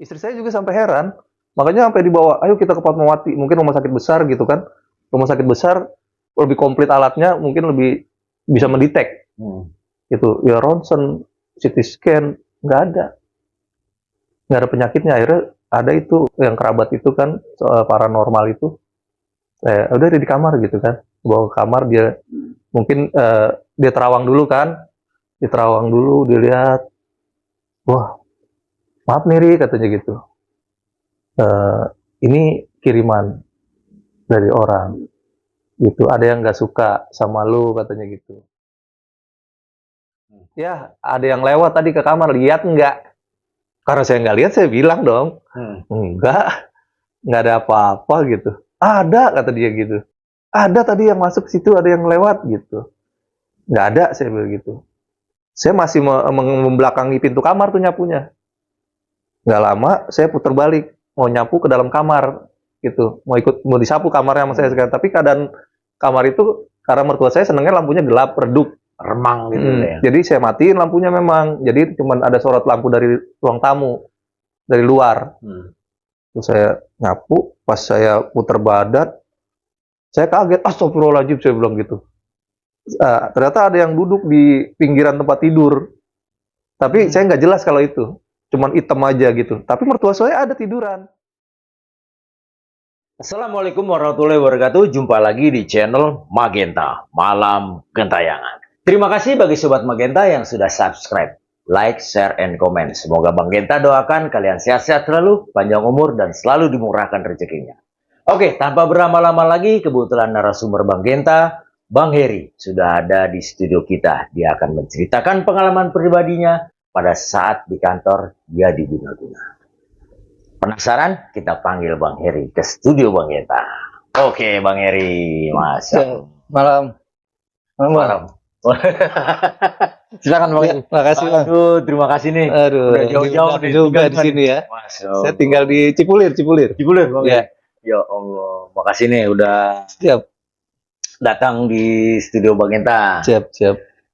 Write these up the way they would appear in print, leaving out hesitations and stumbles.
Istri saya juga sampai heran, makanya sampai dibawa, "Ayo kita ke Fatmawati," mungkin rumah sakit besar gitu kan. Rumah sakit besar, lebih komplit alatnya, mungkin lebih bisa mendetek, gitu. Ya ronsen, CT scan, nggak ada. Nggak ada penyakitnya. Akhirnya ada itu, yang kerabat itu kan, paranormal itu, udah ada di kamar gitu kan. Bawa ke kamar, dia mungkin dia terawang dulu kan, diterawang dulu, dilihat, wah maaf nih Ri, katanya gitu. Ini kiriman dari orang gitu, ada yang nggak suka sama lu, katanya gitu. Ya ada yang lewat tadi ke kamar, lihat nggak? Karena saya nggak lihat, saya bilang dong, nggak ada apa-apa gitu. Ada, kata dia gitu, ada tadi yang masuk situ, ada yang lewat gitu. Nggak ada, saya bilang gitu. Saya masih membelakangi pintu kamar tuh nyapunya. Nggak lama saya putar balik, mau nyapu ke dalam kamar gitu, mau disapu kamarnya sama saya sekarang. Tapi keadaan kamar itu, karena mertua saya senengnya lampunya gelap, redup, remang gitu ya. Jadi saya matiin lampunya memang. Jadi cuma ada sorot lampu dari ruang tamu, dari luar. Terus saya nyapu, pas saya putar badan, saya kaget, astagfirullahaladzim, saya bilang gitu. Ternyata ada yang duduk di pinggiran tempat tidur. Tapi saya nggak jelas kalau itu, cuman hitam aja gitu. Tapi mertua saya ada tiduran. Assalamualaikum warahmatullahi wabarakatuh. Jumpa lagi di channel Magenta Malam Gentayangan. Terima kasih bagi Sobat Magenta yang sudah subscribe, like, share, and comment. Semoga Bang Genta doakan kalian sehat-sehat selalu, panjang umur, dan selalu dimurahkan rezekinya. Oke, tanpa berlama-lama lagi, kebetulan narasumber Bang Genta, Bang Heri, sudah ada di studio kita. Dia akan menceritakan pengalaman pribadinya pada saat di kantor dia diguna-guna. Penasaran? Kita panggil Bang Heri ke studio Bang Genta. Oke, Bang Heri, masuk. Malam. Malam. Silakan Bang. Makasih Bang. Aduh, terima kasih nih. Aduh, udah jauh-jauh nih juga di sini ya. Masuk. Saya tinggal di Cipulir. Cipulir, Bang. Ya. Ya Allah, makasih nih udah Siap. datang di studio Bang Genta. Siap.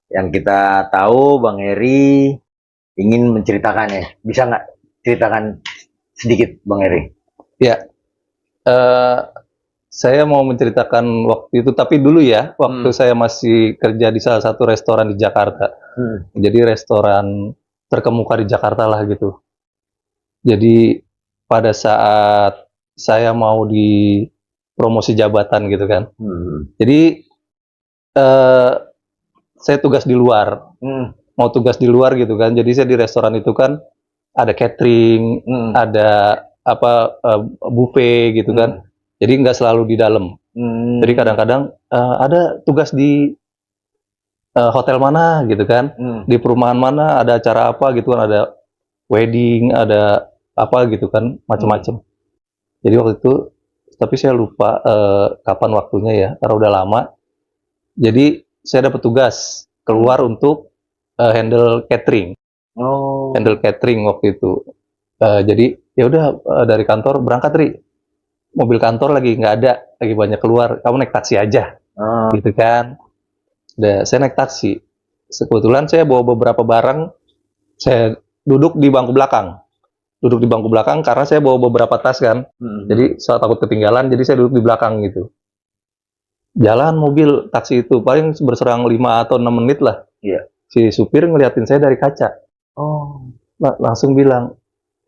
Yang kita tahu Bang Heri ingin menceritakannya. Bisa nggak ceritakan sedikit Bang Heri? Ya, saya mau menceritakan waktu itu, tapi dulu ya, waktu saya masih kerja di salah satu restoran di Jakarta. Jadi restoran terkemuka di Jakarta lah gitu. Jadi pada saat saya mau di promosi jabatan gitu kan. Jadi saya tugas di luar, mau tugas di luar gitu kan. Jadi saya di restoran itu kan ada catering, ada buffet gitu kan. Jadi nggak selalu di dalam. Jadi kadang-kadang ada tugas di hotel mana gitu kan, di perumahan mana ada acara apa gitu kan, ada wedding, ada apa gitu kan, macam-macam. Jadi waktu itu, tapi saya lupa kapan waktunya ya, karena udah lama. Jadi saya dapat tugas keluar untuk handle catering. Handle catering waktu itu. Jadi ya udah, dari kantor berangkat Ri, mobil kantor lagi nggak ada, lagi banyak keluar, kamu naik taksi aja, gitu kan. Udah, saya naik taksi. Kebetulan saya bawa beberapa barang, saya duduk di bangku belakang. Karena saya bawa beberapa tas kan. Jadi saya takut ketinggalan, jadi saya duduk di belakang gitu. Jalan mobil taksi itu paling berserang 5 atau 6 menit lah. Si supir ngeliatin saya dari kaca. Langsung bilang,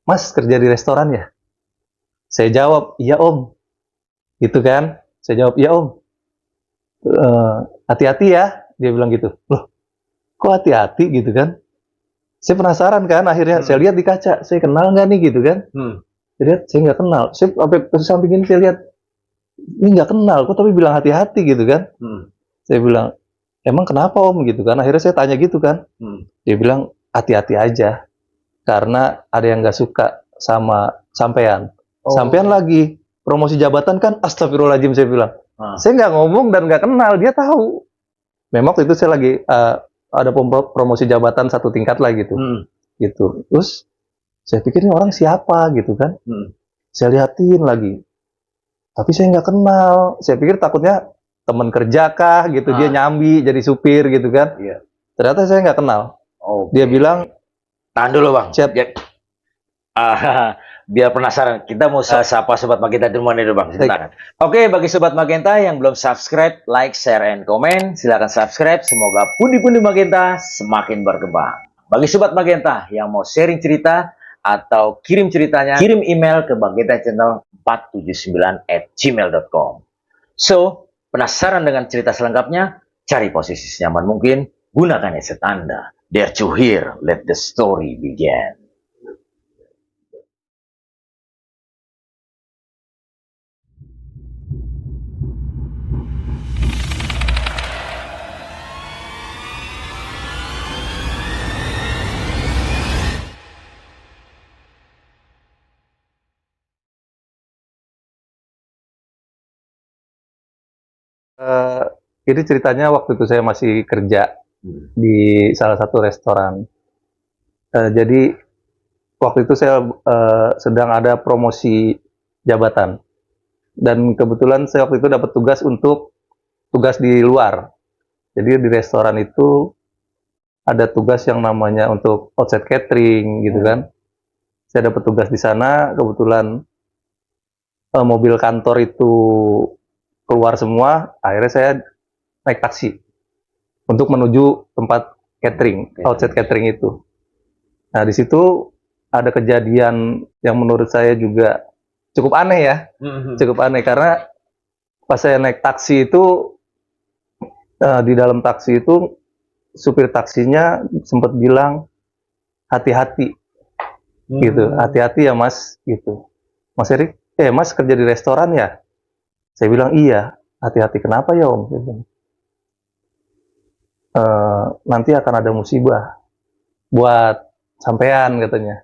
"Mas kerja di restoran ya?" Saya jawab, "Iya Om." Gitu kan. Saya jawab, "Iya Om." Hati-hati ya, dia bilang gitu. Loh, kok hati-hati gitu kan? Saya penasaran kan, akhirnya saya lihat di kaca, saya kenal nggak nih gitu kan? Saya lihat, saya nggak kenal. Saya sampai ke samping ini, saya lihat, ini nggak kenal, kok tapi bilang hati-hati gitu kan? Saya bilang, "Emang kenapa Om?" gitu kan? Akhirnya saya tanya gitu kan. Dia bilang, "Hati-hati aja, karena ada yang nggak suka sama sampean." Sampean lagi promosi jabatan kan? Astagfirullahaladzim, saya bilang. Saya nggak ngomong dan nggak kenal, dia tahu. Memang waktu itu saya lagi ada promosi jabatan satu tingkat lah gitu. Gitu. Terus saya pikir ini orang siapa gitu kan. Saya liatin lagi. Tapi saya nggak kenal. Saya pikir takutnya teman kerja kah gitu, dia nyambi jadi supir gitu kan. Ternyata saya nggak kenal. Dia bilang, tahan dulu Bang. Siap. Biar penasaran, kita mau sapa Sobat Magenta dulu nih Bang. Sebentar. Oke, bagi Sobat Magenta yang belum subscribe, like, share, and comment, silakan subscribe. Semoga pundi-pundi Magenta semakin berkembang. Bagi Sobat Magenta yang mau sharing cerita atau kirim ceritanya, kirim email ke magentachannel479@gmail.com. So, penasaran dengan cerita selengkapnya? Cari posisi senyaman mungkin, gunakan headset Anda. Dare to hear, let the story begin. Eh, ini ceritanya waktu itu saya masih kerja di salah satu restoran. Jadi waktu itu saya sedang ada promosi jabatan dan kebetulan saya waktu itu dapat tugas di luar. Jadi di restoran itu ada tugas yang namanya untuk outside catering gitu kan. Saya dapat tugas di sana, kebetulan mobil kantor itu keluar semua, akhirnya saya naik taksi untuk menuju tempat catering, outside catering itu. Nah, di situ ada kejadian yang menurut saya juga cukup aneh ya. Cukup aneh karena pas saya naik taksi itu, di dalam taksi itu supir taksinya sempat bilang hati-hati gitu, hati-hati ya Mas gitu. Mas Erik, Mas kerja di restoran ya? Saya bilang iya, hati-hati kenapa ya Om? Nanti akan ada musibah buat sampean katanya.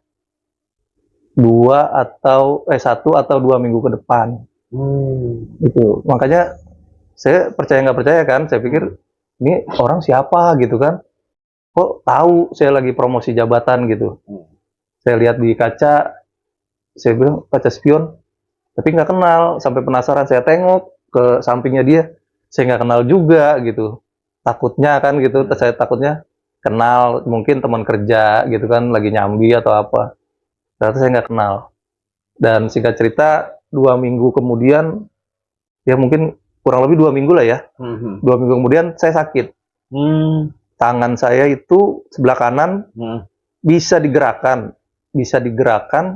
1 atau 2 minggu ke depan. Gitu. Makanya saya percaya nggak percaya kan, saya pikir ini orang siapa gitu kan. Kok tahu saya lagi promosi jabatan gitu. Saya lihat di kaca, saya bilang kaca spion, tapi nggak kenal, sampai penasaran saya tengok ke sampingnya dia, saya nggak kenal juga gitu. Takutnya kan gitu, saya takutnya kenal, mungkin teman kerja gitu kan, lagi nyambi atau apa. Ternyata saya nggak kenal. Dan singkat cerita, 2 minggu kemudian, ya mungkin kurang lebih 2 minggu lah ya. 2 minggu kemudian saya sakit. Tangan saya itu sebelah kanan bisa digerakkan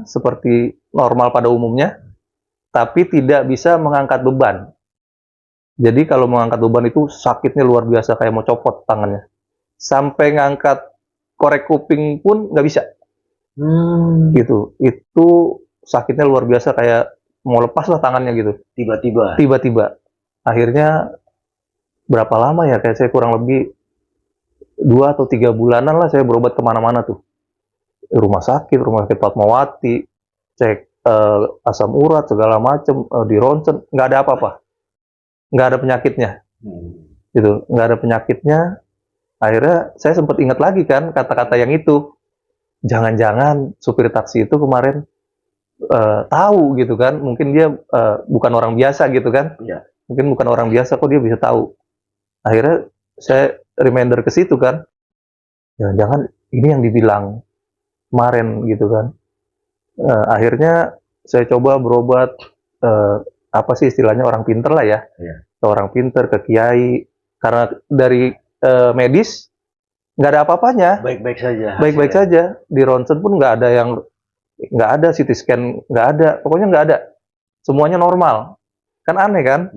seperti normal pada umumnya, tapi tidak bisa mengangkat beban. Jadi kalau mengangkat beban itu sakitnya luar biasa, kayak mau copot tangannya. Sampai ngangkat korek kuping pun nggak bisa. Gitu. Itu sakitnya luar biasa, kayak mau lepas lah tangannya gitu. Tiba-tiba. Akhirnya berapa lama ya? Kayak saya kurang lebih 2 atau 3 bulanan lah saya berobat kemana-mana tuh. Rumah sakit Fatmawati, cek asam urat segala macem, di ronsen, nggak ada apa-apa, nggak ada penyakitnya, gitu, nggak ada penyakitnya. Akhirnya saya sempat ingat lagi kan kata-kata yang itu, jangan-jangan supir taksi itu kemarin tahu gitu kan, mungkin dia bukan orang biasa gitu kan, mungkin bukan orang biasa, kok dia bisa tahu. Akhirnya saya reminder ke situ kan, jangan-jangan ini yang dibilang kemarin gitu kan. Akhirnya saya coba berobat, apa sih istilahnya, orang pinter lah ya, ke orang pinter, ke kiai, karena dari medis nggak ada apa-apanya, baik-baik saja, di ronsen pun nggak ada CT scan, nggak ada, pokoknya nggak ada, semuanya normal. Kan aneh kan?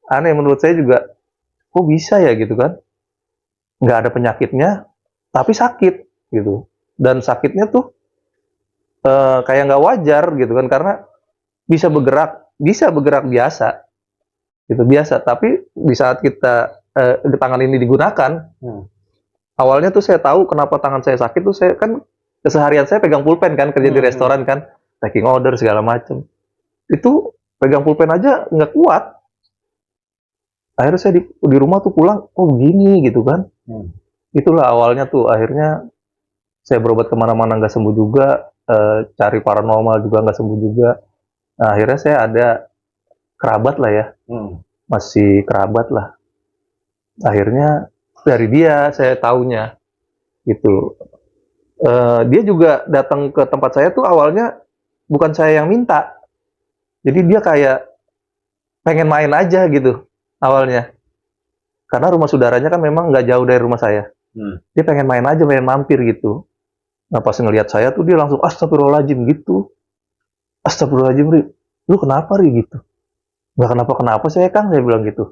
Aneh menurut saya juga, kok bisa ya gitu kan, nggak ada penyakitnya tapi sakit gitu, dan sakitnya tuh kayak nggak wajar gitu kan, karena bisa bergerak biasa gitu, biasa, tapi di saat kita tangan ini digunakan, awalnya tuh saya tahu kenapa tangan saya sakit tuh, saya kan keseharian saya pegang pulpen kan, kerja di restoran kan, taking order segala macem, itu pegang pulpen aja nggak kuat. Akhirnya saya di rumah tuh pulang, oh gini gitu kan. Itulah awalnya tuh, akhirnya saya berobat kemana-mana nggak sembuh juga, cari paranormal juga nggak sembuh juga. Nah, akhirnya saya ada kerabat lah ya, masih kerabat lah. Akhirnya dari dia saya taunya gitu. Dia juga datang ke tempat saya tuh awalnya bukan saya yang minta. Jadi dia kayak pengen main aja gitu awalnya. Karena rumah saudaranya kan memang nggak jauh dari rumah saya. Dia pengen main aja, pengen mampir gitu. Nah pas ngelihat saya tuh dia langsung astagfirullahaladzim gitu. Astagfirullahaladzim, Ri. Lu kenapa, Ri? Gitu. Nggak kenapa-kenapa saya, Kang, saya bilang gitu.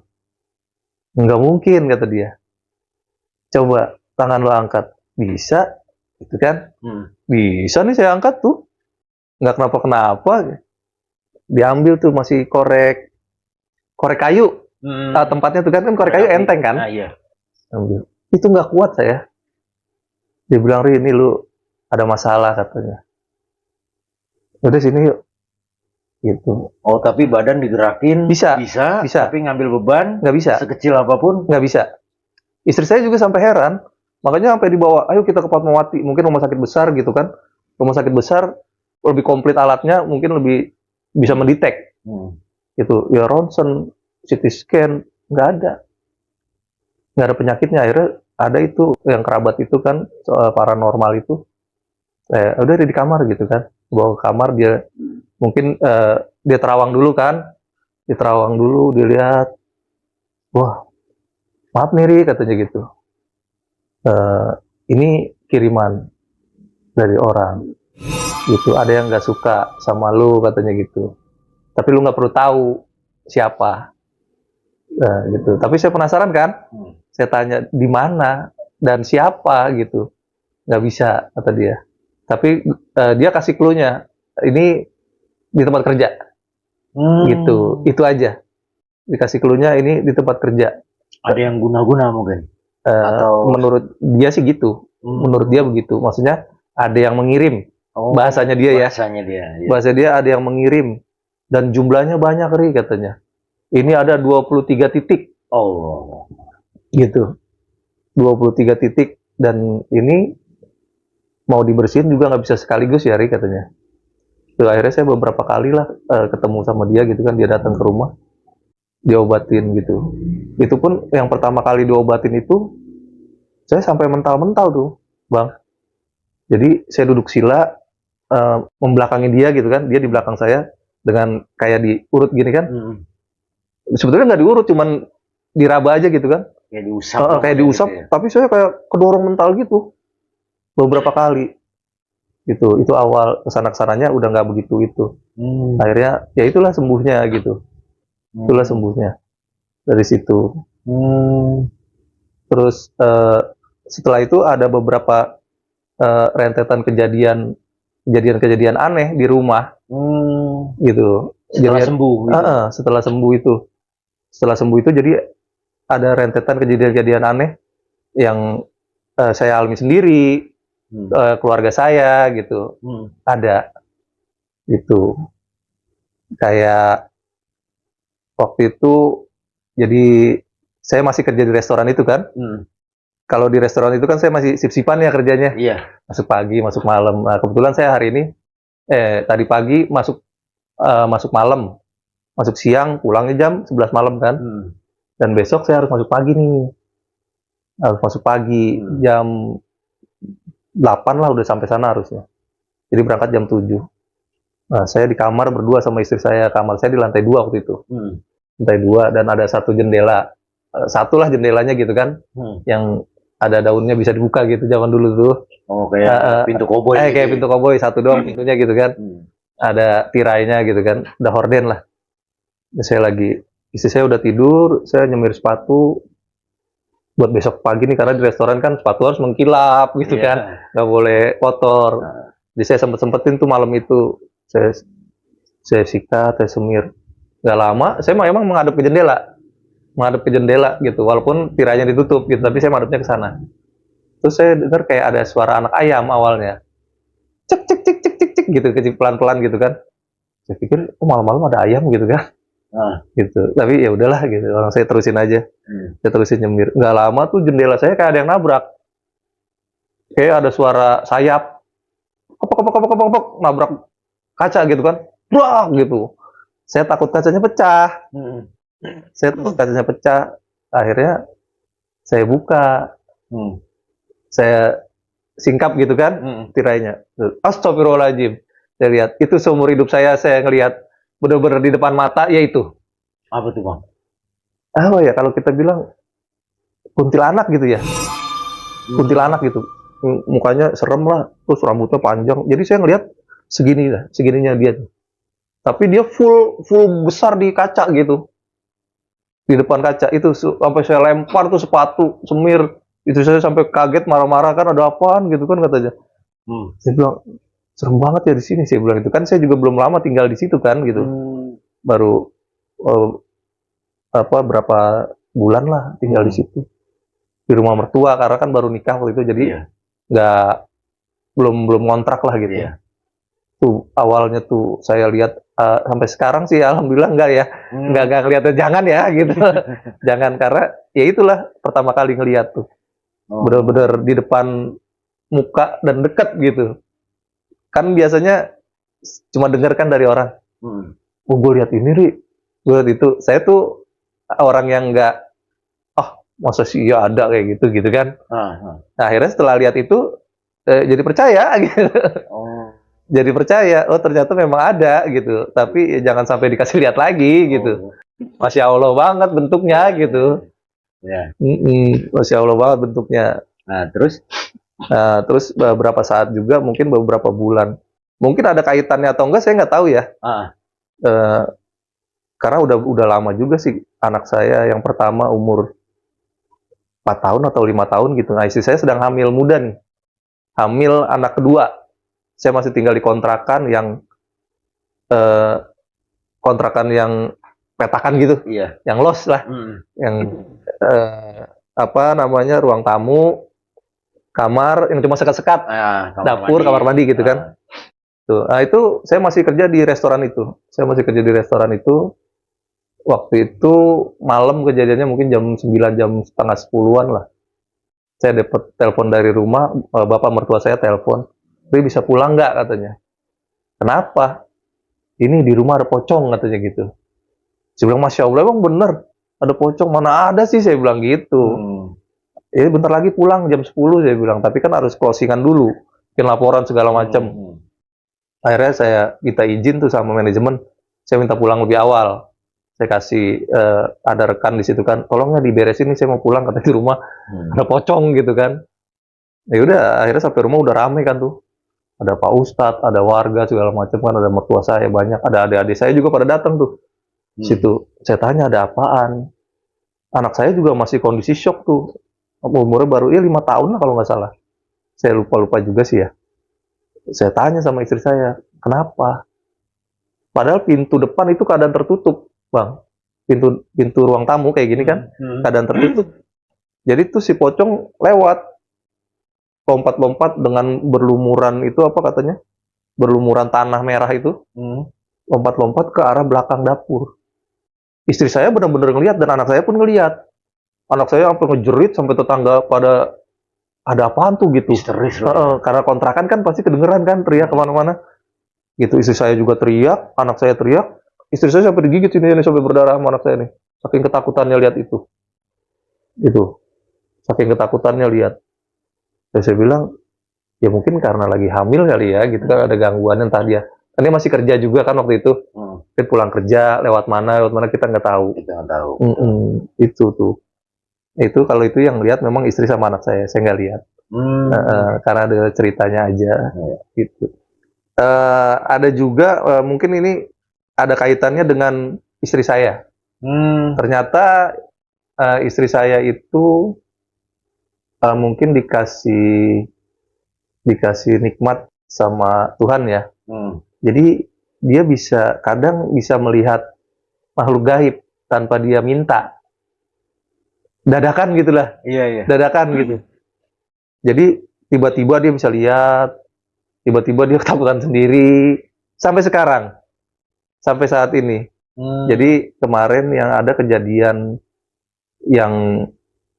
Nggak mungkin, kata dia. Coba tangan lo angkat. Bisa, gitu kan. Bisa nih saya angkat tuh. Nggak kenapa-kenapa. Diambil tuh masih korek kayu. Tempatnya tuh kan korek kayu enteng kan. Iya. Ambil. Itu nggak kuat saya. Dia bilang, Ri, ini lu ada masalah katanya. Udah sini yuk. Gitu. Oh, tapi badan digerakin bisa. Tapi ngambil beban nggak bisa. Sekecil apapun nggak bisa. Istri saya juga sampai heran, makanya sampai dibawa, ayo kita ke Fatmawati, mungkin rumah sakit besar gitu kan. Rumah sakit besar lebih komplit alatnya, mungkin lebih bisa mendetek. Gitu. Ya ronsen, CT scan, nggak ada penyakitnya. Akhirnya ada itu yang kerabat itu kan, paranormal itu. Udah di kamar gitu kan, bawa ke kamar, dia mungkin dia terawang dulu kan, dilihat, wah maaf nih Ri, katanya gitu, ini kiriman dari orang gitu, ada yang nggak suka sama lu katanya gitu, tapi lu nggak perlu tahu siapa, gitu. Tapi saya penasaran kan, saya tanya di mana dan siapa gitu, nggak bisa kata dia. Tapi dia kasih clue-nya, ini di tempat kerja, gitu. Itu aja. Dikasih clue-nya ini di tempat kerja. Ada yang guna-guna mungkin. Atau menurut dia sih gitu. Menurut dia begitu. Maksudnya ada yang mengirim. Bahasanya dia ya. Bahasa dia ada yang mengirim. Dan jumlahnya banyak, Ri, katanya. Ini ada 23 titik. Oh. Gitu. 23 titik. Dan ini mau dibersihin juga nggak bisa sekaligus ya, Ri, katanya. Tuh, akhirnya saya beberapa kali lah ketemu sama dia gitu kan, dia datang ke rumah, diobatin gitu. Itu pun yang pertama kali diobatin itu, saya sampai mental-mental tuh, Bang. Jadi saya duduk sila, membelakangi dia gitu kan, dia di belakang saya, dengan kayak diurut gini kan. Sebetulnya nggak diurut, cuman diraba aja gitu kan. Kayak diusap, gitu ya. Tapi saya kayak kedorong mental gitu. Beberapa kali gitu. Itu awal kesana-kesananya udah nggak begitu itu. Akhirnya ya itulah sembuhnya gitu. Itulah sembuhnya dari situ. Terus setelah itu ada beberapa rentetan kejadian aneh di rumah. Gitu. Setelah sembuh gitu. Setelah sembuh itu jadi ada rentetan kejadian aneh yang saya alami sendiri. Keluarga saya gitu, ada gitu. Kayak waktu itu, jadi saya masih kerja di restoran itu kan. Kalau di restoran itu kan saya masih sip-sipan ya kerjanya. Iya. Masuk pagi, masuk malam. Nah, kebetulan saya hari ini tadi pagi masuk malam, masuk siang, pulangnya jam 11 malam kan. Dan besok saya harus masuk pagi nih. Harus masuk pagi jam 8 lah udah sampai sana harusnya. Jadi berangkat jam 7. Nah, saya di kamar berdua sama istri saya. Kamar saya di lantai 2 waktu itu. Lantai 2 dan ada satu jendela. Satulah jendelanya gitu kan. Yang ada daunnya bisa dibuka gitu zaman dulu tuh. Oh, kayak pintu koboi. Kayak pintu koboi, satu doang pintunya gitu kan. Ada tirainya gitu kan. Udah horden lah. Istri saya udah tidur, saya nyemir sepatu buat besok pagi nih, karena di restoran kan sepatu harus mengkilap gitu kan, nggak boleh kotor. Jadi saya sempetin tuh malam itu, saya sikat, saya semir. Nggak lama, saya emang menghadap ke jendela gitu, walaupun tirainya ditutup gitu, tapi saya menghadapnya ke sana. Terus saya dengar kayak ada suara anak ayam awalnya, cek cek cek cek cek cek gitu, kecil pelan-pelan gitu kan. Saya pikir, malam-malam ada ayam gitu kan. Gitu, tapi ya udahlah gitu, orang saya terusin aja. Saya terusin nyemir. Nggak lama tuh jendela saya kayak ada yang nabrak, kayak ada suara sayap, kepok, nabrak kaca gitu kan, brak gitu. Saya takut kacanya pecah. Akhirnya saya buka, saya singkap gitu kan, tirainya. Astagfirullahaladzim. Saya lihat, itu seumur hidup saya ngelihat benar-benar di depan mata, yaitu. Apa tuh Bang? Apa ya, kalau kita bilang kuntilanak gitu ya. Kuntilanak gitu. Mukanya serem lah, terus rambutnya panjang. Jadi saya ngelihat segininya dia. Tapi dia full besar di kaca gitu. Di depan kaca itu sampai saya lempar tuh sepatu, semir. Itu saya sampai kaget, marah-marah, kan ada apaan gitu kan katanya. Saya bilang, serem banget ya di sini, saya bilang itu kan saya juga belum lama tinggal di situ kan gitu. Baru berapa bulan lah tinggal di situ. Di rumah mertua karena kan baru nikah waktu itu, jadi nggak belum ngontrak lah gitu. Tuh awalnya tuh saya lihat sampai sekarang sih alhamdulillah enggak ya. Enggak ngeliatnya, jangan ya gitu. Jangan, karena ya itulah pertama kali ngeliat tuh. Bener-bener di depan muka dan deket gitu. Kan biasanya cuma dengarkan dari orang. Oh, gue lihat ini, Ri. Gue lihat itu. Saya tuh orang yang nggak, masa sih ya ada kayak gitu kan. Nah, akhirnya setelah lihat itu jadi percaya gitu. Jadi percaya, oh ternyata memang ada gitu. Tapi ya jangan sampai dikasih lihat lagi gitu. Masya Allah banget bentuknya gitu. Masya Allah banget bentuknya. Nah, terus beberapa saat juga, mungkin beberapa bulan. Mungkin ada kaitannya atau enggak, saya nggak tahu ya. Karena udah lama juga sih anak saya yang pertama umur 4 tahun atau 5 tahun gitu. Nah, istri saya sedang hamil muda nih. Hamil anak kedua. Saya masih tinggal di kontrakan yang petakan gitu. Yang los lah. Yang ruang tamu, kamar yang cuma sekat-sekat, dapur, kamar mandi gitu kan. Tuh. Nah, itu saya masih kerja di restoran itu. Waktu itu malam kejadiannya, mungkin jam 9, jam setengah 10-an lah. Saya dapat telepon dari rumah, bapak mertua saya telepon, "Ri, bisa pulang nggak?" katanya. "Kenapa?" "Ini di rumah ada pocong," katanya gitu. Saya bilang, "Masya Allah, emang bener ada pocong?" "Mana ada sih," saya bilang gitu. "Ya bentar lagi pulang jam 10," saya bilang, "tapi kan harus closingan dulu, bikin laporan segala macam." Akhirnya saya minta izin tuh sama manajemen, saya minta pulang lebih awal. Saya kasih ada rekan di situ kan, "Tolongnya diberesin nih, saya mau pulang," katanya, "di rumah ada pocong," gitu kan. Ya udah, akhirnya sampai rumah udah rame kan tuh. Ada Pak Ustadz, ada warga segala macam kan, ada mertua saya banyak, ada adik-adik saya juga pada datang tuh. Situ saya tanya ada apaan. Anak saya juga masih kondisi shock tuh. Umurnya baru 5 tahun lah kalau nggak salah. Saya lupa juga sih ya. Saya tanya sama istri saya, "Kenapa?" Padahal pintu depan itu keadaan tertutup, Bang. Pintu ruang tamu kayak gini kan, keadaan tertutup. Jadi tuh si pocong lewat, lompat-lompat dengan berlumuran itu apa katanya? Berlumuran tanah merah itu. Lompat-lompat ke arah belakang dapur. Istri saya benar-benar ngelihat dan anak saya pun ngelihat. Anak saya sampai ngejerit, sampai tetangga pada, ada apaan tuh gitu. Karena kontrakan kan pasti kedengeran kan, teriak kemana-mana. Gitu, istri saya juga teriak, anak saya teriak, istri saya sampai digigit ini sampai berdarah sama anak saya nih. Saking ketakutannya lihat itu. Saking ketakutannya lihat. Dan saya bilang, ya mungkin karena lagi hamil kali ya, gitu kan, ada gangguan entah dia. Kan dia masih kerja juga kan waktu itu. Dia pulang kerja, lewat mana kita nggak tahu. Itu tuh. Itu kalau itu yang lihat memang istri sama anak saya nggak lihat. Karena ada ceritanya aja. Gitu. Ada juga mungkin ini ada kaitannya dengan istri saya. Ternyata istri saya itu mungkin dikasih nikmat sama Tuhan ya. Jadi dia kadang bisa melihat makhluk gaib tanpa dia minta. Dadakan gitulah. Dadakan gitu. Jadi tiba-tiba dia bisa lihat, tiba-tiba dia ketakutan sendiri, sampai sekarang, sampai saat ini. Jadi kemarin yang ada kejadian yang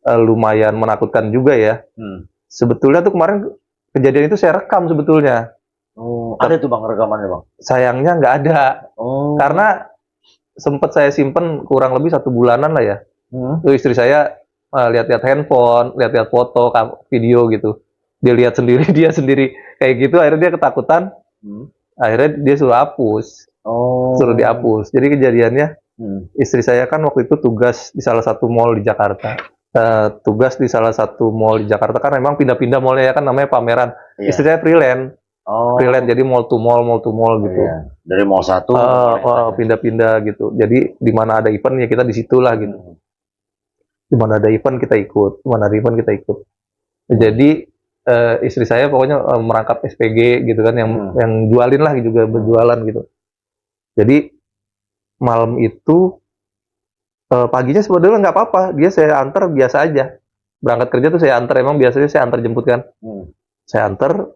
lumayan menakutkan juga ya. Sebetulnya tuh kemarin kejadian itu saya rekam sebetulnya. Ada tuh Bang rekamannya Bang? Sayangnya nggak ada. Karena sempat saya simpen kurang lebih 1 bulanan lah ya. Tuh istri saya lihat-lihat handphone, lihat-lihat foto, video gitu. dia lihat sendiri, dia sendiri kayak gitu, akhirnya dia ketakutan, akhirnya dia suruh hapus, suruh dihapus. Jadi kejadiannya, istri saya kan waktu itu tugas di salah satu mall di Jakarta. Tugas di salah satu mall di Jakarta kan memang pindah-pindah mallnya ya kan, namanya pameran. Iya. Istri saya freelance, jadi mall to mall gitu. Iya. Dari mall satu Pindah-pindah gitu. Jadi di mana ada event ya kita di situlah gitu. Di mana ada event kita ikut, Jadi istri saya pokoknya merangkap SPG gitu kan, yang jualin lah juga, berjualan gitu. Jadi malam itu paginya sebetulnya nggak apa-apa, dia saya antar biasa aja. Berangkat kerja tuh saya antar, emang biasanya saya antar jemput kan. Saya antar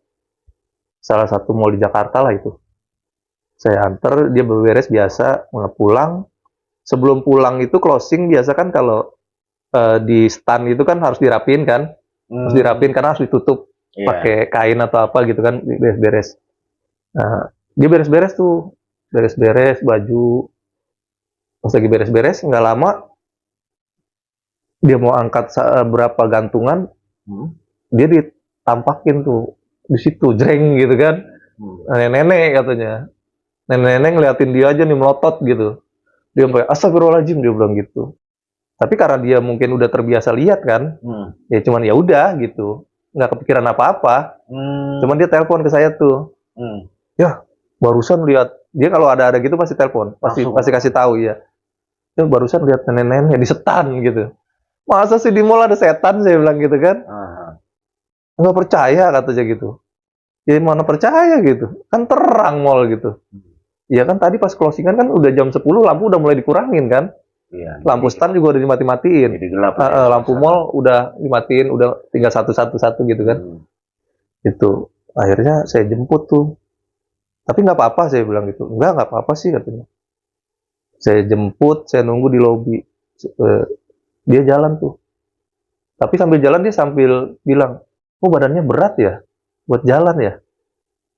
salah satu mall di Jakarta lah itu. Saya antar, dia beberes biasa, mau pulang. Sebelum pulang itu closing biasa kan kalau di stand itu kan harus dirapin kan. Harus dirapin karena harus ditutup pakai kain atau apa gitu kan, beres-beres. Nah, dia beres-beres tuh, beres-beres baju. Pas lagi beres-beres, nggak lama dia mau angkat berapa gantungan, dia ditampakin tuh di situ, jreng gitu kan. Nenek-nenek katanya, nenek-nenek ngeliatin dia aja nih melotot gitu. Dia sampai astagfirullahaladzim, dia bilang gitu. Tapi karena dia mungkin udah terbiasa lihat kan, ya cuman ya udah gitu, nggak kepikiran apa-apa. Cuman dia telepon ke saya tuh, ya barusan lihat, dia kalau ada gitu pasti telepon, pasti kasih tahu ya. Ya barusan lihat nenek-nenek di setan gitu. Masa sih di mall ada setan, saya bilang gitu kan. Nggak percaya katanya gitu. Ya mana percaya gitu, kan terang mall gitu. Ya kan tadi pas closingan kan udah jam 10, lampu udah mulai dikurangin kan. Iya, lampu stand juga udah dimati-matiin. Jadi gelap. Lampu mall udah dimatiin, udah tinggal satu gitu kan. Itu akhirnya saya jemput tuh. Tapi nggak apa-apa, saya bilang gitu. Nggak apa-apa sih katanya. Saya jemput, saya nunggu di lobi. Dia jalan tuh. Tapi sambil jalan dia sambil bilang, kok badannya berat ya buat jalan ya?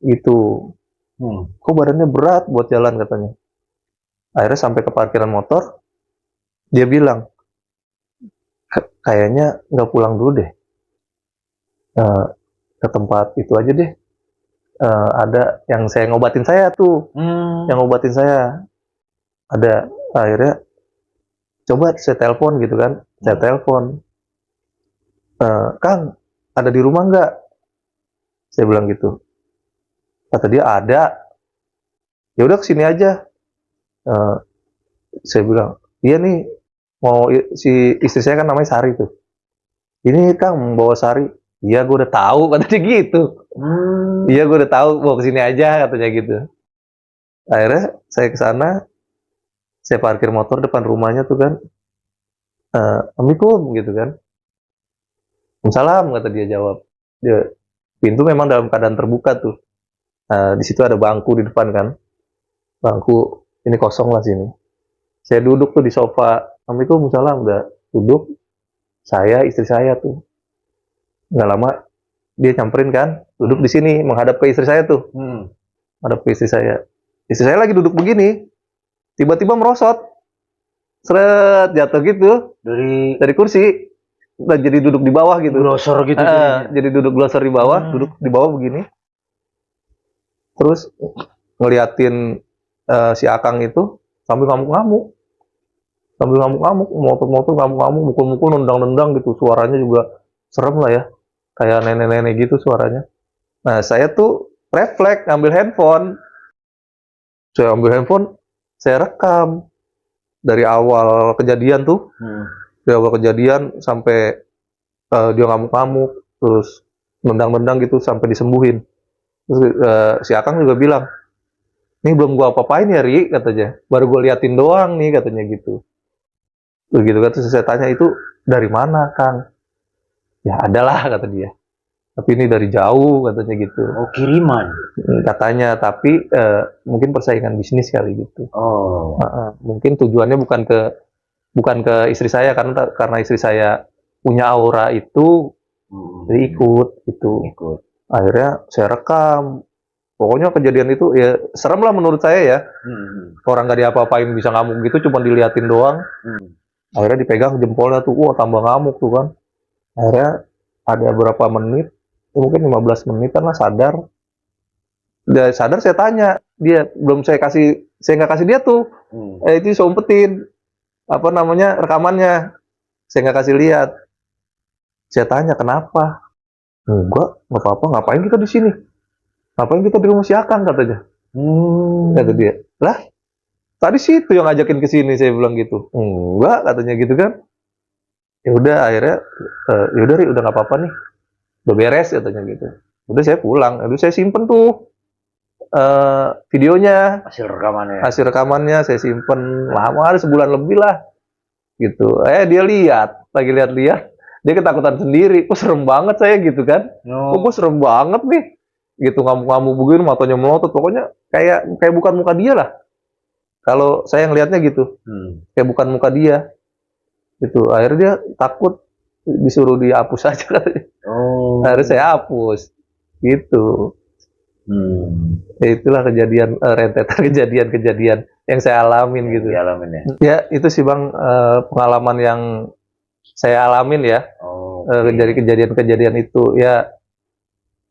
Gitu. Kok badannya berat buat jalan katanya. Akhirnya sampai ke parkiran motor, dia bilang, kayaknya nggak pulang dulu deh. Ke tempat itu aja deh. Ada yang saya ngobatin saya tuh. Yang ngobatin saya. Ada. Akhirnya, coba saya telepon gitu kan. Saya telepon. Kang, ada di rumah nggak? Saya bilang gitu. Kata dia ada. Ya udah kesini aja. Saya bilang, iya nih, mau si istri saya kan namanya Sari tuh. Ini Kang bawa Sari. Iya, gue udah tahu katanya gitu. Iya, gue udah tahu, bawa kesini aja katanya gitu. Akhirnya saya ke sana, saya parkir motor depan rumahnya tuh kan. Assalamualaikum gitu kan. Salam kata dia jawab. Pintu memang dalam keadaan terbuka tuh. Di situ ada bangku di depan kan. Bangku ini kosong lah sini. Saya duduk tuh di sofa. Assalamualaikum, salam, udah duduk. Saya, istri saya tuh. Nggak lama dia nyamperin kan, duduk di sini menghadap ke istri saya tuh. Menghadap ke istri saya. Istri saya lagi duduk begini. Tiba-tiba merosot. Seret, jatuh gitu dari kursi. Dan jadi duduk di bawah gitu. Glosor gitu. Jadi duduk glosor di bawah, duduk di bawah begini. Terus ngeliatin si Akang itu sambil ngamuk-ngamuk. Motor-motor ngamuk-ngamuk, mukul-mukul, nendang-nendang gitu. Suaranya juga serem lah ya. Kayak nenek-nenek gitu suaranya. Nah, saya tuh refleks ngambil handphone. Saya ambil handphone, saya rekam. Dari awal kejadian tuh. Dari awal kejadian sampai dia ngamuk-ngamuk, terus nendang-nendang gitu sampai disembuhin. Terus si Akang juga bilang, ini belum gua apa-apain ya Ri, katanya. Baru gua liatin doang nih, katanya gitu. Begitu kan, terus saya tanya, itu dari mana Kang? Ya adalah, kata dia. Tapi ini dari jauh, katanya gitu. Oh, kiriman? Katanya, tapi mungkin persaingan bisnis kali gitu. Mungkin tujuannya bukan ke istri saya, karena istri saya punya aura itu, jadi ikut gitu. Akhirnya saya rekam. Pokoknya kejadian itu ya serem lah menurut saya ya. Orang gak diapa-apain bisa ngamuk gitu, cuma diliatin doang. Akhirnya dipegang jempolnya tuh, wah tambah ngamuk tuh kan. Akhirnya ada beberapa menit, mungkin 15 menitan lah sadar. Dia sadar, saya tanya, dia belum saya nggak kasih dia tuh. Itu saya umpetin apa namanya rekamannya, saya nggak kasih lihat. Saya tanya kenapa? Enggak apa-apa, ngapain kita di sini? Ngapain kita di rumah si Akang, katanya. Kata dia. Lah, tadi situ yang ngajakin ke sini, saya bilang gitu. Enggak, katanya gitu kan. Ya udah, akhirnya ya udah Ri, udah nggak apa-apa nih. Udah beres, katanya gitu. Udah saya pulang. Udah saya simpen tuh videonya, hasil rekamannya saya simpen lama, sebulan lebih lah gitu. Dia lagi lihat-lihat, dia ketakutan sendiri. Serem banget saya gitu kan. Gue serem banget nih gitu, ngamuk-ngamuk begini, matanya melotot, pokoknya kayak bukan muka dia lah kalau saya ngelihatnya gitu. Kayak bukan muka dia gitu. Akhirnya dia takut, disuruh dihapus aja katanya. Akhirnya saya hapus gitu. Ya itulah kejadian rentetan kejadian-kejadian yang saya alamin gitu. Ya itu sih Bang, pengalaman yang saya alamin ya. Dari kejadian-kejadian itu ya,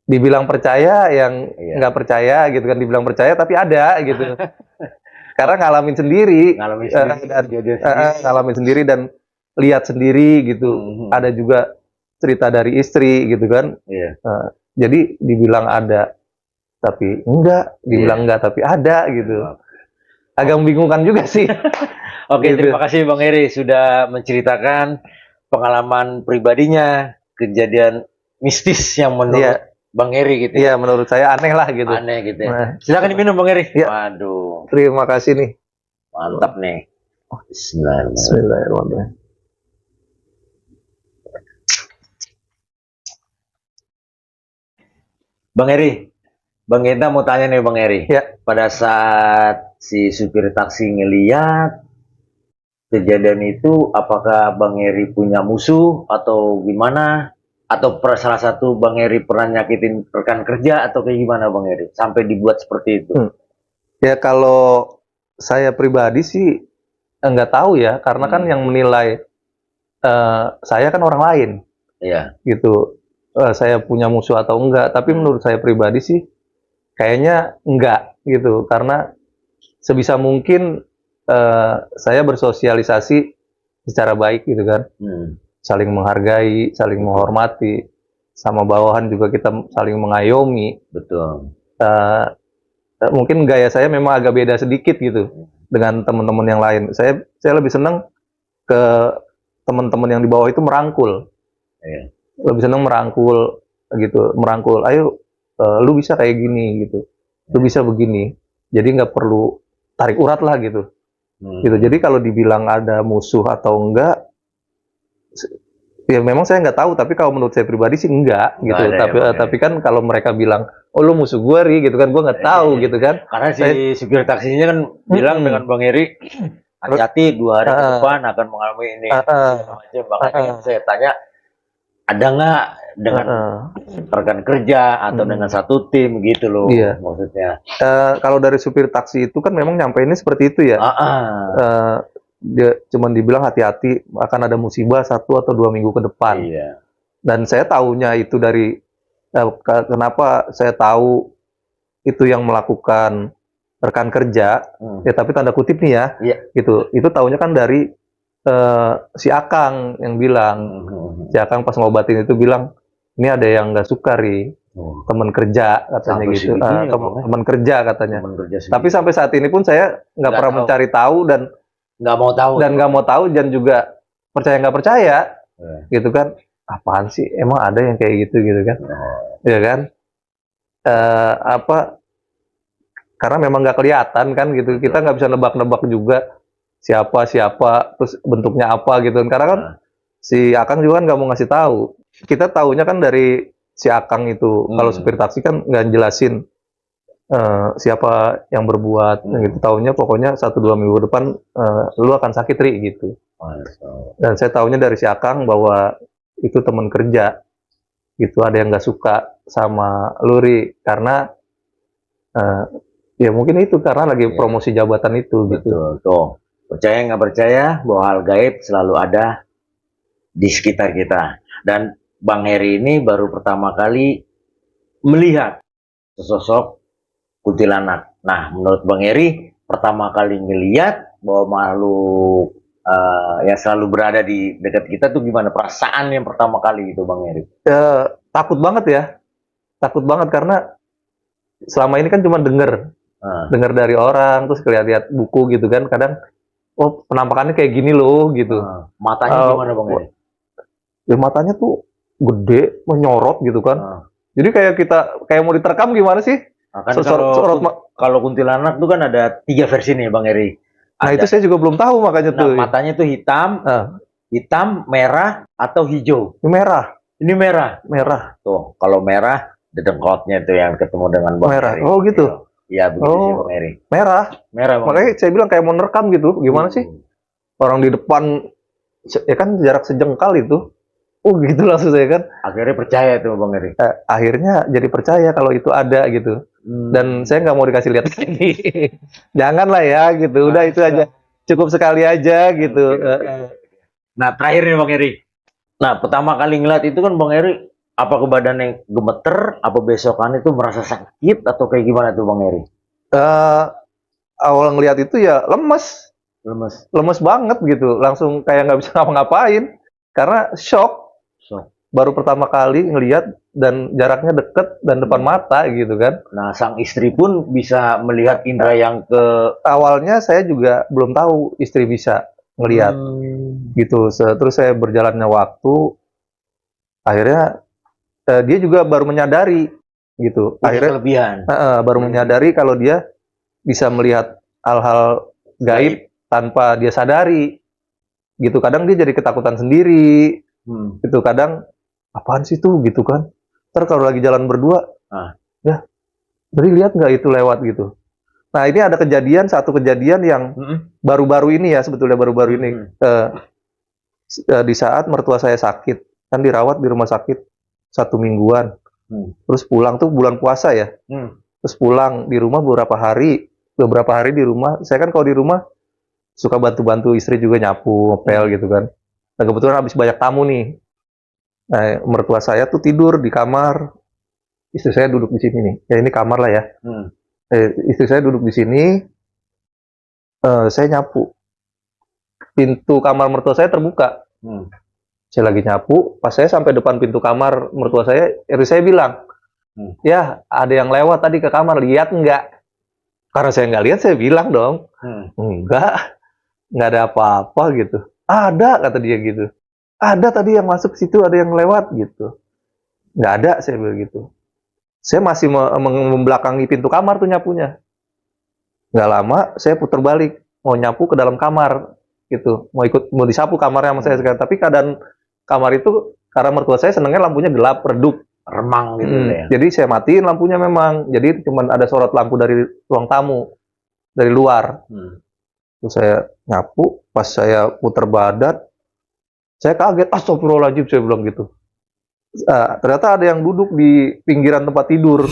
dibilang percaya yang nggak percaya gitu kan, dibilang percaya tapi ada gitu. Karena ngalamin sendiri dan lihat sendiri gitu. Ada juga cerita dari istri gitu kan. Jadi dibilang ada tapi enggak, dibilang enggak tapi ada gitu. Agak membingungkan juga sih. Oke, gitu. Terima kasih Bang Heri sudah menceritakan pengalaman pribadinya, kejadian mistis yang menurut Bang Heri gitu. Iya, menurut saya aneh lah gitu. Aneh gitu. Silakan diminum Bang Heri. Waduh. Terima kasih nih. Mantap nih. Bismillahirrahmanirrahim. Bang Heri, Bang Genta mau tanya nih Bang Heri. Pada saat si supir taksi ngeliat kejadian itu, apakah Bang Heri punya musuh atau gimana? Atau salah satu Bang Heri pernah nyakitin rekan kerja atau kayak gimana Bang Heri? Sampai dibuat seperti itu. Ya kalau saya pribadi sih nggak tahu ya, karena kan yang menilai saya kan orang lain. Gitu. Saya punya musuh atau enggak, tapi menurut saya pribadi sih kayaknya enggak gitu, karena sebisa mungkin saya bersosialisasi secara baik gitu kan. Saling menghargai, saling menghormati, sama bawahan juga kita saling mengayomi. Betul. Mungkin gaya saya memang agak beda sedikit gitu dengan teman-teman yang lain. Saya lebih senang ke teman-teman yang di bawah itu merangkul. Lebih senang merangkul gitu, merangkul. Ayo, lu bisa kayak gini gitu, lu bisa begini. Jadi nggak perlu tarik urat lah gitu. Gitu. Jadi kalau dibilang ada musuh atau enggak, ya memang saya nggak tahu. Tapi kalau menurut saya pribadi sih enggak gitu. Tapi kan kalau mereka bilang, oh lu musuh gue Ri, gitu kan, gue nggak tahu gitu kan. Karena si supir taksinya kan bilang dengan Bang Heri, hati-hati 2 hari ke depan akan mengalami ini. Makanya saya tanya, ada nggak dengan rekan kerja atau dengan satu tim gitu loh, maksudnya. Kalau dari supir taksi itu kan memang nyampeinnya seperti itu ya. Dia cuman dibilang hati-hati akan ada musibah 1 atau 2 minggu ke depan. Dan saya tahunya itu dari kenapa saya tahu itu yang melakukan rekan kerja, ya tapi tanda kutip nih ya, gitu. Itu tahunya kan dari si Akang yang bilang. Si Akang pas ngobatin itu bilang, ini ada yang nggak suka Ri, teman kerja katanya. Sampai gitu. Teman kerja katanya. Tapi sampai saat ini pun saya nggak pernah mencari tahu dan nggak mau tahu dan juga percaya nggak percaya, gitu kan. Apaan sih, emang ada yang kayak gitu kan. Ya kan, karena memang nggak kelihatan kan gitu. Kita nggak bisa nebak-nebak juga siapa terus bentuknya apa gitu. Karena kan si Akang juga kan nggak mau ngasih tahu. Kita tahunya kan dari si Akang itu. Kalau supir taksi kan nggak jelasin siapa yang berbuat gitu. Tahunya pokoknya 1-2 minggu depan lu akan sakit Ri gitu. Dan saya tahunya dari si Akang bahwa itu teman kerja gitu. Ada yang nggak suka sama lu Ri, karena ya mungkin itu karena lagi promosi jabatan itu. Betul, gitu. Tuh. Percaya nggak percaya bahwa hal gaib selalu ada di sekitar kita. Dan Bang Heri ini baru pertama kali melihat sesosok kuntilanak. Nah, menurut Bang Eri, pertama kali ngelihat bahwa makhluk yang selalu berada di dekat kita tuh gimana perasaan yang pertama kali itu, Bang Eri? Takut banget ya, takut banget karena selama ini kan cuma dengar dari orang, terus lihat buku gitu kan, kadang oh penampakannya kayak gini loh gitu. Matanya gimana, Bang Eri? Ya matanya tuh gede, menyorot gitu kan. Jadi kayak mau diterkam gimana sih? Nah, kan kalau kuntilanak tuh kan ada 3 versi nih, Bang Eri. Nah, itu saya juga belum tahu makanya tuh. Matanya tuh hitam, merah atau hijau. Ini merah. Ini merah. Merah. Tuh, kalau merah dedengkotnya tuh yang ketemu dengan Bang merah. Eri. Oh gitu. Iya, begitu sih Bang Eri. Merah. Merah, Bang. Makanya saya bilang kayak mau nerekam gitu. Gimana sih? Orang di depan ya kan jarak sejengkal itu. Gitu langsung saya kan. Akhirnya percaya tuh Bang Eri. Akhirnya jadi percaya kalau itu ada gitu. Dan saya nggak mau dikasih lihat lagi. Janganlah ya gitu. Udah itu aja. Cukup sekali aja gitu. Nah, terakhir nih Bang Eri. Nah, pertama kali ngeliat itu kan Bang Eri, apa ke badannya gemeter, apa besokan itu merasa sakit atau kayak gimana tuh Bang Eri? Awal ngeliat itu ya lemes banget gitu. Langsung kayak nggak bisa ngapa-ngapain karena shock. Baru pertama kali ngelihat dan jaraknya deket dan depan mata gitu kan. Nah, sang istri pun bisa melihat indera yang awalnya saya juga belum tahu istri bisa ngelihat gitu. Terus saya berjalannya waktu, akhirnya dia juga baru menyadari gitu. Akhirnya kelebihan. Baru menyadari kalau dia bisa melihat hal-hal gaib tanpa dia sadari gitu. Kadang dia jadi ketakutan sendiri gitu. Kadang apaan sih tuh gitu kan. Ntar kalau lagi jalan berdua, ya, tadi lihat nggak itu lewat gitu. Nah ini ada satu kejadian yang baru-baru ini ya, sebetulnya baru-baru ini. Di saat mertua saya sakit, kan dirawat di rumah sakit 1 mingguan. Terus pulang tuh bulan puasa ya. Terus pulang di rumah beberapa hari di rumah. Saya kan kalau di rumah suka bantu-bantu istri juga nyapu, ngepel gitu kan. Nah kebetulan habis banyak tamu nih. Nah, mertua saya tuh tidur di kamar, istri saya duduk di sini nih. Ya ini kamar lah ya. Istri saya duduk di sini, saya nyapu. Pintu kamar mertua saya terbuka. Saya lagi nyapu, pas saya sampai depan pintu kamar mertua saya, istri saya bilang, ya ada yang lewat tadi ke kamar, lihat nggak? Karena saya nggak lihat, saya bilang dong, nggak ada apa-apa gitu. Ada, kata dia gitu. Ada tadi yang masuk situ, ada yang lewat gitu. Nggak ada, saya bilang gitu. Saya masih membelakangi pintu kamar tuh nyapunya. Nggak lama, saya putar balik, mau nyapu ke dalam kamar gitu. Mau disapu kamarnya sama saya sekarang. Tapi keadaan kamar itu, karena mertua saya senengnya lampunya gelap, redup. Remang gitu ya. Jadi saya matiin lampunya memang. Jadi cuma ada sorot lampu dari ruang tamu, dari luar. Terus saya nyapu, pas saya putar badan, saya kaget, astagfirullahaladzim, saya bilang gitu. Ternyata ada yang duduk di pinggiran tempat tidur.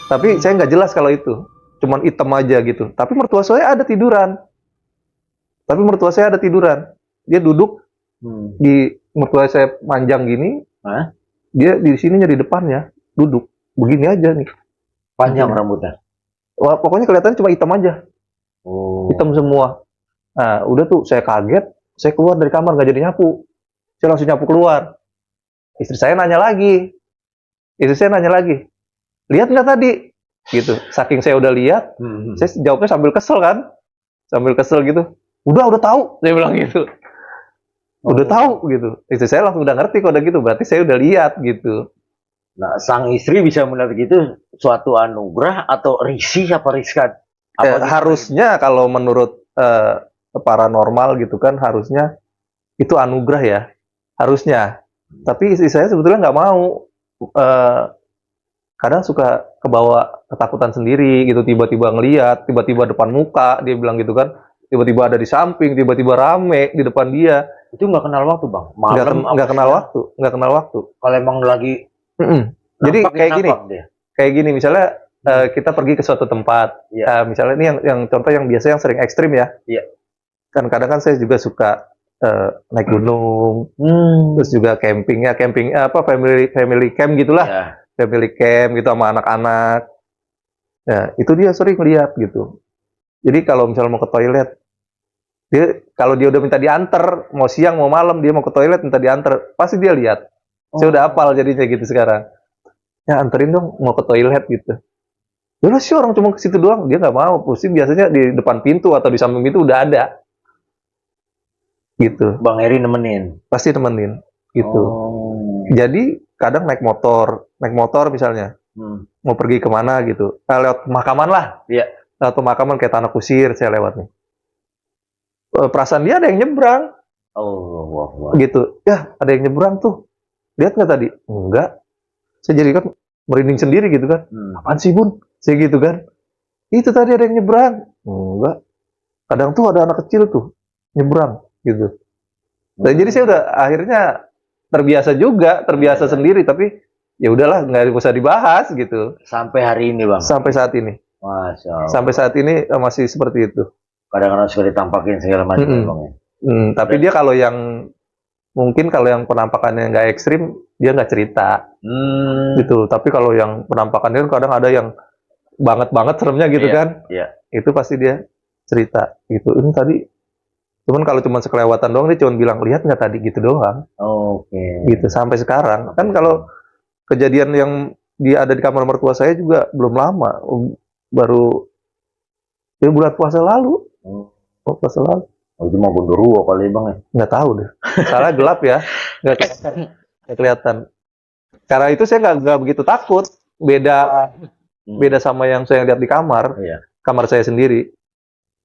Tapi saya nggak jelas kalau itu. Cuman hitam aja gitu. Tapi mertua saya ada tiduran. Dia duduk di mertua saya panjang gini. Dia di sininya di depannya. Duduk. Begini aja nih. Panjang rambutnya? Wah, pokoknya kelihatan cuma hitam aja. Hitam semua. Nah, udah tuh saya kaget. Saya keluar dari kamar, nggak jadi nyapu. Saya langsung nyapu keluar. Istri saya nanya lagi. Lihat nggak tadi? Gitu. Saking saya udah lihat, saya jawabnya sambil kesel kan. Sambil kesel gitu. Udah tahu. Saya bilang gitu. Udah tahu gitu. Istri saya langsung udah ngerti kalau udah gitu. Berarti saya udah lihat gitu. Nah, sang istri bisa melihat gitu suatu anugerah atau risih apa riskan? Harusnya kalau menurut paranormal gitu kan harusnya itu anugerah ya, harusnya. Tapi istri saya sebetulnya nggak mau. Kadang suka kebawa ketakutan sendiri gitu, tiba-tiba ngelihat, tiba-tiba depan muka, dia bilang gitu kan, tiba-tiba ada di samping, tiba-tiba rame di depan dia. Itu nggak kenal waktu bang? Nggak kenal waktu. Kalau emang lagi jadi kayak gini misalnya kita pergi ke suatu tempat, misalnya ini yang contoh yang biasa yang sering ekstrim ya. Kan kadang kan saya juga suka naik gunung, terus juga camping family camp gitulah. family camp gitu sama anak-anak. Ya, itu dia sering lihat gitu. Jadi kalau misalnya mau ke toilet, kalau dia udah minta diantar, mau siang mau malam dia mau ke toilet minta diantar, pasti dia lihat. Saya udah hafal jadinya gitu sekarang. Ya anterin dong mau ke toilet gitu. Ya sih orang cuma ke situ doang, dia nggak mau. Pusing biasanya di depan pintu atau di samping pintu udah ada. Gitu. Bang Eri nemenin. Pasti temenin gitu. Oh. Jadi kadang naik motor misalnya. Mau pergi kemana gitu, lewat pemakaman lah, Iya. Lewat pemakaman kayak Tanah Kusir saya lewat nih, perasaan dia ada yang nyebrang, wah. gitu, ya ada yang nyebrang tuh, lihat nggak tadi? Enggak, saya jadi kan merinding sendiri gitu kan, apaan sih bun, saya gitu kan, itu tadi ada yang nyebrang, enggak, kadang tuh ada anak kecil tuh nyebrang gitu, jadi saya udah akhirnya terbiasa sendiri, tapi ya udahlah nggak usah dibahas gitu. Sampai hari ini bang. Sampai saat ini. Masya Allah. Sampai saat ini masih seperti itu. Kadang-kadang suka ditampakin segala macam bang ya. Tapi dia kalau yang mungkin kalau yang penampakannya nggak ekstrim dia nggak cerita. Gitu. Tapi kalau yang penampakannya kadang ada yang banget seremnya gitu kan. Iya. Itu pasti dia cerita gitu. Ini tadi cuman kalau cuma sekelewatan doang dia cuma bilang lihat nggak tadi gitu doang. Oke. Gitu sampai sekarang. Kan kalau kejadian yang dia ada di kamar mertua saya juga belum lama, baru bulan puasa lalu. Puasa lalu. Itu mau gondoruo kali bang ya? Nggak tahu deh. Salah gelap ya, nggak kelihatan. Karena itu saya nggak begitu takut. Beda sama yang saya lihat di kamar, kamar saya sendiri.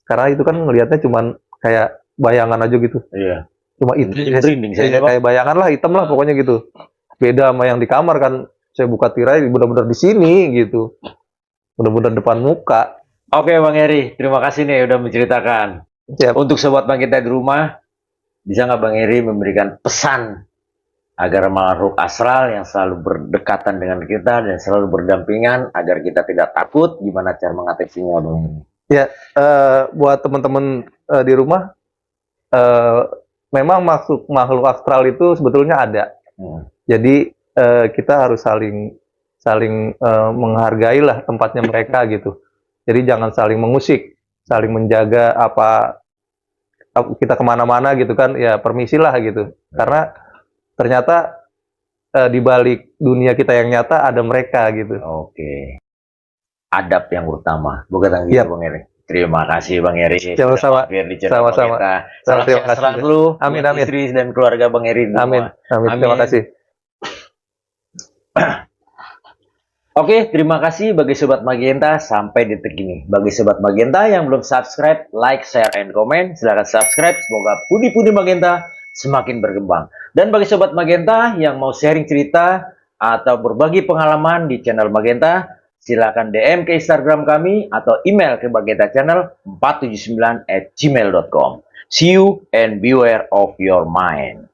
Karena itu kan ngelihatnya cuman kayak bayangan aja gitu. Iya. Cuma itu. Saya kayak bayangan lah, hitam lah pokoknya gitu. Beda sama yang di kamar kan, saya buka tirai benar-benar di sini gitu, benar-benar depan muka. Oke Bang Eri, terima kasih nih udah menceritakan. Siap. Untuk sobat Magenta di rumah, bisa nggak Bang Eri memberikan pesan agar makhluk astral yang selalu berdekatan dengan kita dan selalu berdampingan agar kita tidak takut, gimana cara mengatasinya Bang Eri? Ya, buat teman-teman di rumah, memang makhluk astral itu sebetulnya ada. Jadi kita harus saling menghargai lah tempatnya mereka gitu. Jadi jangan saling mengusik, saling menjaga apa kita kemana-mana gitu kan, ya permisilah gitu. Karena ternyata di balik dunia kita yang nyata ada mereka gitu. Oke. Adab yang utama, bukan gitu Bang Eri. Terima kasih Bang Eri. Sama-sama. Salam sehat selalu. Amin. Istri dan keluarga Bang Eri. Amin. Terima kasih. Oke, terima kasih bagi Sobat Magenta sampai detik ini. Bagi Sobat Magenta yang belum subscribe, like, share, and comment, silahkan subscribe. Semoga pundi-pundi Magenta semakin berkembang. Dan bagi Sobat Magenta yang mau sharing cerita atau berbagi pengalaman di channel Magenta, silakan DM ke Instagram kami atau email ke Magenta Channel 479@gmail.com. See you and beware of your mind.